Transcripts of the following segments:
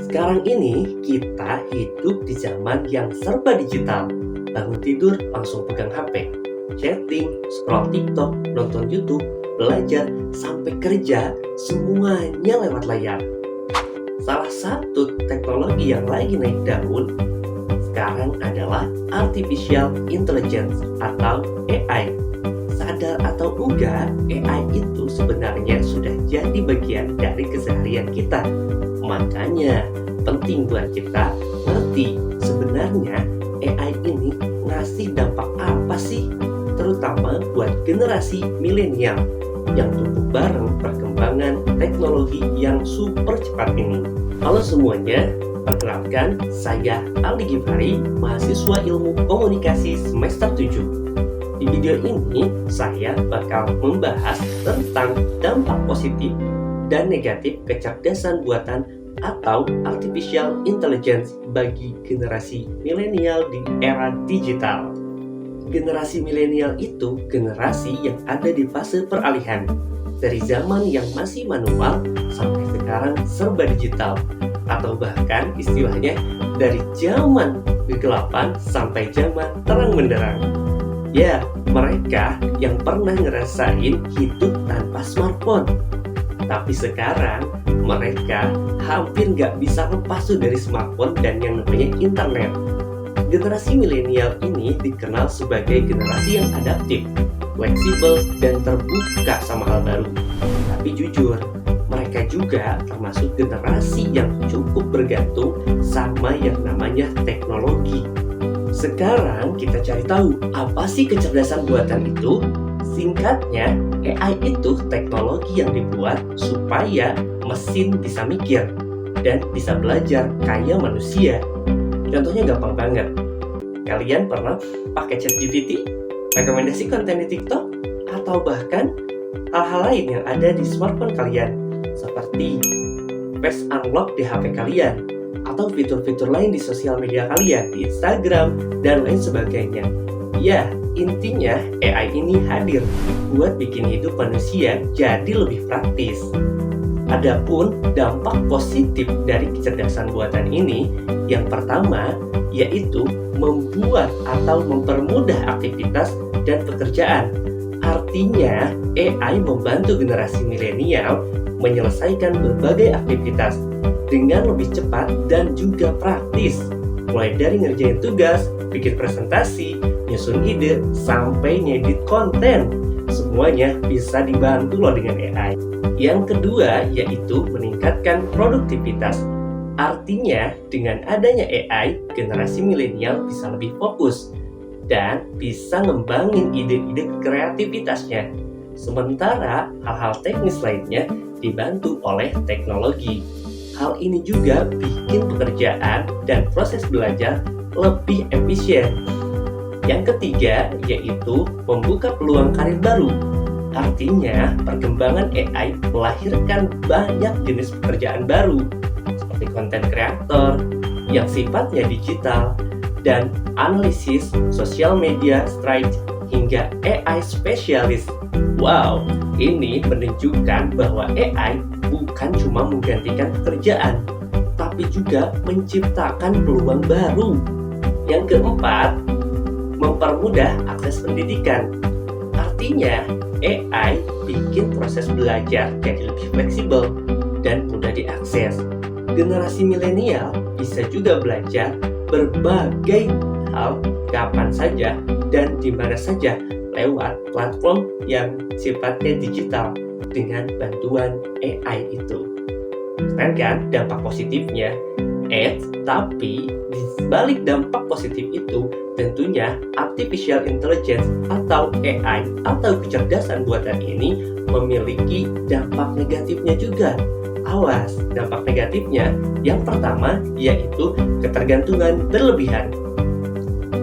Sekarang ini kita hidup di zaman yang serba digital. Bangun tidur langsung pegang HP, chatting, scroll TikTok, nonton YouTube, belajar, sampai kerja, semuanya lewat layar. Salah satu teknologi yang lagi naik daun sekarang adalah Artificial Intelligence atau AI. Sadar atau enggak, AI itu sebenarnya sudah jadi bagian dari keseharian kita. Makanya penting buat kita ngerti sebenarnya AI ini ngasih dampak apa sih, terutama buat generasi milenial yang tumbuh bareng perkembangan teknologi yang super cepat ini. Halo semuanya, perkenalkan saya Aldi Gifari, mahasiswa ilmu komunikasi semester 7. Di video ini saya bakal membahas tentang dampak positif dan negatif kecerdasan buatan atau artificial intelligence bagi generasi milenial di era digital. Generasi milenial itu generasi yang ada di fase peralihan dari zaman yang masih manual sampai sekarang serba digital, atau bahkan istilahnya dari zaman kegelapan sampai zaman terang benderang. Ya, mereka yang pernah ngerasain hidup tanpa smartphone. Tapi sekarang mereka hampir nggak bisa lepas dari smartphone dan yang namanya internet. Generasi milenial ini dikenal sebagai generasi yang adaptif, fleksibel, dan terbuka sama hal baru. Tapi jujur, mereka juga termasuk generasi yang cukup bergantung sama yang namanya teknologi. Sekarang kita cari tahu apa sih kecerdasan buatan itu. Singkatnya, AI itu teknologi yang dibuat supaya mesin bisa mikir dan bisa belajar kayak manusia. Contohnya gampang banget. Kalian pernah pakai ChatGPT, rekomendasi konten di TikTok, atau bahkan hal-hal lain yang ada di smartphone kalian, seperti face unlock di HP kalian, atau fitur-fitur lain di sosial media kalian, di Instagram, dan lain sebagainya. Ya, intinya AI ini hadir buat bikin hidup manusia jadi lebih praktis. Adapun dampak positif dari kecerdasan buatan ini, yang pertama yaitu membuat atau mempermudah aktivitas dan pekerjaan. Artinya, AI membantu generasi milenial menyelesaikan berbagai aktivitas dengan lebih cepat dan juga praktis. Mulai dari ngerjain tugas, bikin presentasi, nyusun ide, sampai ngedit konten. Semuanya bisa dibantu loh dengan AI. Yang kedua yaitu meningkatkan produktivitas. Artinya dengan adanya AI, generasi milenial bisa lebih fokus dan bisa ngembangin ide-ide kreativitasnya. Sementara hal-hal teknis lainnya dibantu oleh teknologi. Hal ini juga bikin pekerjaan dan proses belajar lebih efisien. Yang ketiga yaitu membuka peluang karir baru. Artinya perkembangan AI melahirkan banyak jenis pekerjaan baru seperti konten kreator yang sifatnya digital dan analisis sosial media strategi hingga AI spesialis. Wow, ini menunjukkan bahwa AI bukan cuma menggantikan pekerjaan, tapi juga menciptakan peluang baru. Yang keempat, mempermudah akses pendidikan. Artinya, AI bikin proses belajar jadi lebih fleksibel dan mudah diakses. Generasi milenial bisa juga belajar berbagai hal kapan saja dan di mana saja lewat platform yang sifatnya digital dengan bantuan AI itu. Keren kan dampak positifnya? Tapi di balik dampak positif itu tentunya artificial intelligence atau AI atau kecerdasan buatan ini memiliki dampak negatifnya juga. Awas, dampak negatifnya yang pertama yaitu ketergantungan berlebihan.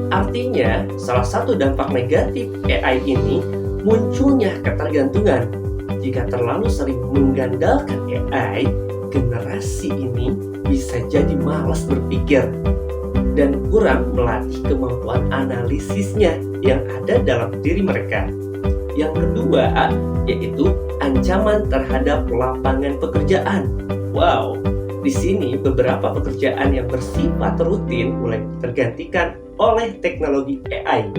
Artinya, salah satu dampak negatif AI ini munculnya ketergantungan. Jika terlalu sering mengandalkan AI, generasi ini bisa jadi malas berpikir dan kurang melatih kemampuan analisisnya yang ada dalam diri mereka. Yang kedua, yaitu ancaman terhadap lapangan pekerjaan. Wow, Di sini beberapa pekerjaan yang bersifat rutin mulai tergantikan oleh teknologi AI.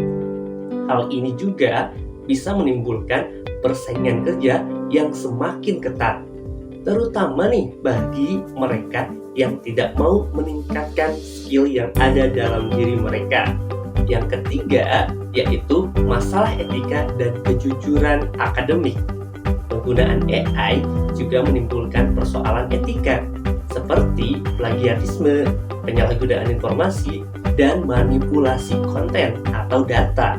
Hal ini juga bisa menimbulkan persaingan kerja yang semakin ketat, terutama nih bagi mereka yang tidak mau meningkatkan skill yang ada dalam diri mereka. Yang ketiga, yaitu masalah etika dan kejujuran akademik. Penggunaan AI juga menimbulkan persoalan etika, seperti plagiarisme, penyalahgunaan informasi, dan manipulasi konten atau data.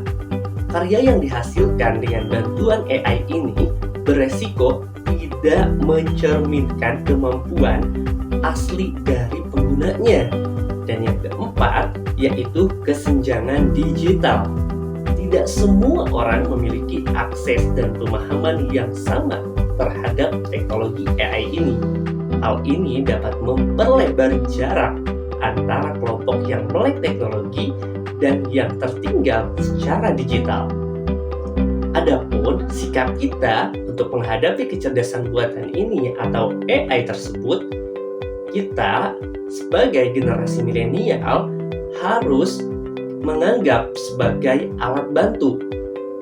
Karya yang dihasilkan dengan bantuan AI ini beresiko tidak mencerminkan kemampuan asli dari penggunanya. Dan yang keempat, yaitu kesenjangan digital. Tidak semua orang memiliki akses dan pemahaman yang sama terhadap teknologi AI ini. Hal ini dapat memperlebar jarak antara kelompok yang melek teknologi dan yang tertinggal secara digital. Adapun sikap kita untuk menghadapi kecerdasan buatan ini atau AI tersebut, kita sebagai generasi milenial harus menganggap sebagai alat bantu.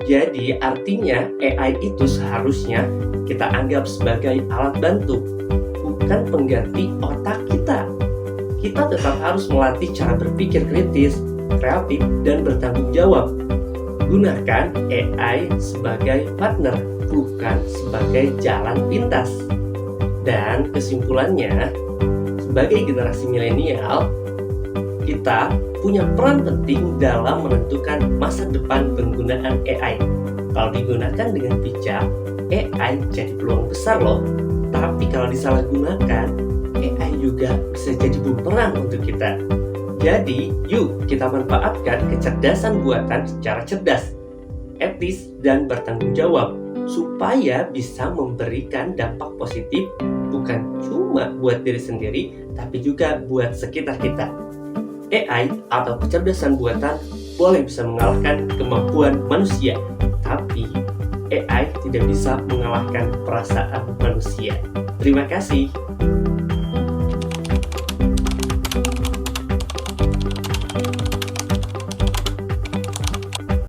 Jadi artinya AI itu seharusnya kita anggap sebagai alat bantu, bukan pengganti otak kita. Kita tetap harus melatih cara berpikir kritis, kreatif, dan bertanggung jawab. Gunakan AI sebagai partner, bukan sebagai jalan pintas. Dan kesimpulannya, sebagai generasi milenial, kita punya peran penting dalam menentukan masa depan penggunaan AI. Kalau digunakan dengan bijak, AI jadi peluang besar loh. Tapi kalau disalahgunakan, AI juga bisa jadi bumerang untuk kita. Jadi, yuk kita manfaatkan kecerdasan buatan secara cerdas, etis, dan bertanggung jawab, supaya bisa memberikan dampak positif bukan cuma buat diri sendiri, tapi juga buat sekitar kita. AI atau kecerdasan buatan boleh bisa mengalahkan kemampuan manusia, tapi AI tidak bisa mengalahkan perasaan manusia. Terima kasih.